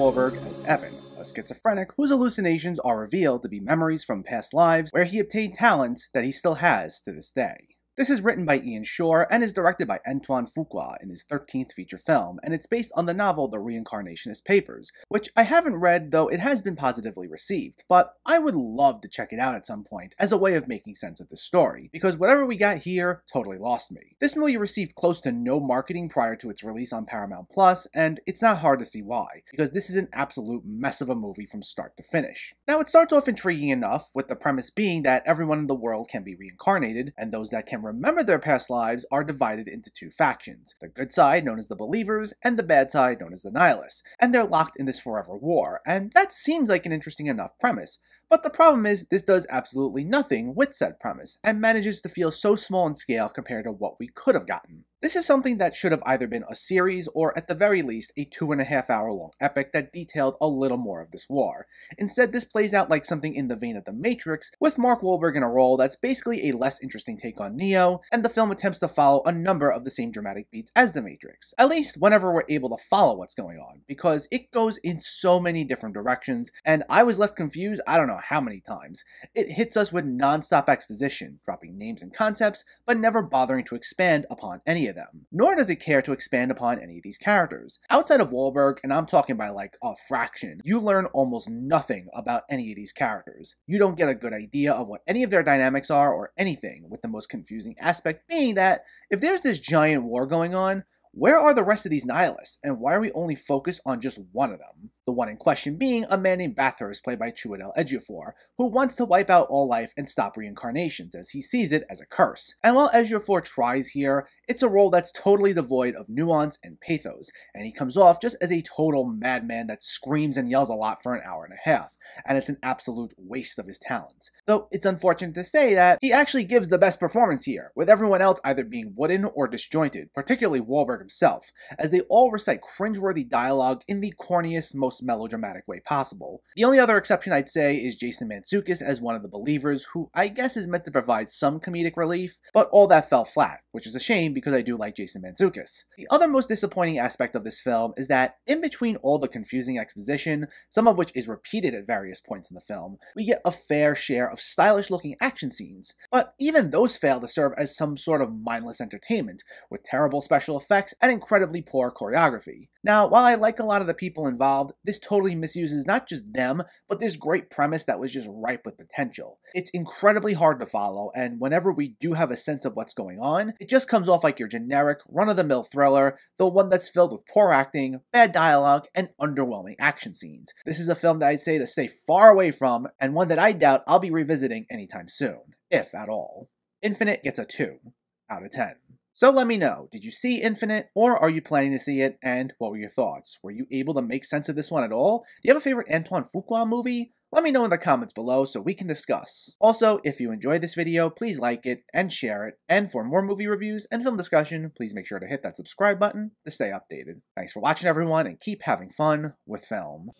Wahlberg as Evan, a schizophrenic whose hallucinations are revealed to be memories from past lives where he obtained talents that he still has to this day. This is written by Ian Shore and is directed by Antoine Fuqua in his 13th feature film, and it's based on the novel The Reincarnationist Papers, which I haven't read, though it has been positively received, but I would love to check it out at some point as a way of making sense of this story, because whatever we got here totally lost me. This movie received close to no marketing prior to its release on Paramount+, and it's not hard to see why, because this is an absolute mess of a movie from start to finish. Now, it starts off intriguing enough, with the premise being that everyone in the world can be reincarnated, and those that can remember their past lives are divided into two factions, the good side known as the Believers and the bad side known as the Nihilists, and they're locked in this forever war, and that seems like an interesting enough premise. But the problem is, this does absolutely nothing with said premise, and manages to feel so small in scale compared to what we could have gotten. This is something that should have either been a series, or at the very least, a 2.5-hour long epic that detailed a little more of this war. Instead, this plays out like something in the vein of The Matrix, with Mark Wahlberg in a role that's basically a less interesting take on Neo, and the film attempts to follow a number of the same dramatic beats as The Matrix. At least whenever we're able to follow what's going on, because it goes in so many different directions, and I was left confused I don't know how many times. It hits us with non-stop exposition, dropping names and concepts, but never bothering to expand upon any of them. Nor does it care to expand upon any of these characters. Outside of Wahlberg, and I'm talking by like a fraction, you learn almost nothing about any of these characters. You don't get a good idea of what any of their dynamics are or anything, with the most confusing aspect being that if there's this giant war going on, where are the rest of these nihilists, and why are we only focused on just one of them? The one in question being a man named Bathurst, played by Chiwetel Ejiofor, who wants to wipe out all life and stop reincarnations, as he sees it as a curse. And while Ejiofor tries here, it's a role that's totally devoid of nuance and pathos, and he comes off just as a total madman that screams and yells a lot for an hour and a half, and it's an absolute waste of his talents. Though it's unfortunate to say that he actually gives the best performance here, with everyone else either being wooden or disjointed, particularly Wahlberg himself, as they all recite cringeworthy dialogue in the corniest, most melodramatic way possible. The only other exception I'd say is Jason Mantzoukas as one of the Believers, who I guess is meant to provide some comedic relief, but all that fell flat, which is a shame because I do like Jason Mantzoukas. The other most disappointing aspect of this film is that in between all the confusing exposition, some of which is repeated at various points in the film, we get a fair share of stylish looking action scenes, but even those fail to serve as some sort of mindless entertainment, with terrible special effects and incredibly poor choreography. Now, while I like a lot of the people involved, this totally misuses not just them, but this great premise that was just ripe with potential. It's incredibly hard to follow, and whenever we do have a sense of what's going on, it just comes off like your generic, run-of-the-mill thriller, the one that's filled with poor acting, bad dialogue, and underwhelming action scenes. This is a film that I'd say to stay far away from, and one that I doubt I'll be revisiting anytime soon, if at all. Infinite gets a 2 out of 10. So let me know, did you see Infinite, or are you planning to see it, and what were your thoughts? Were you able to make sense of this one at all? Do you have a favorite Antoine Fuqua movie? Let me know in the comments below so we can discuss. Also, if you enjoyed this video, please like it and share it, and for more movie reviews and film discussion, please make sure to hit that subscribe button to stay updated. Thanks for watching everyone, and keep having fun with film.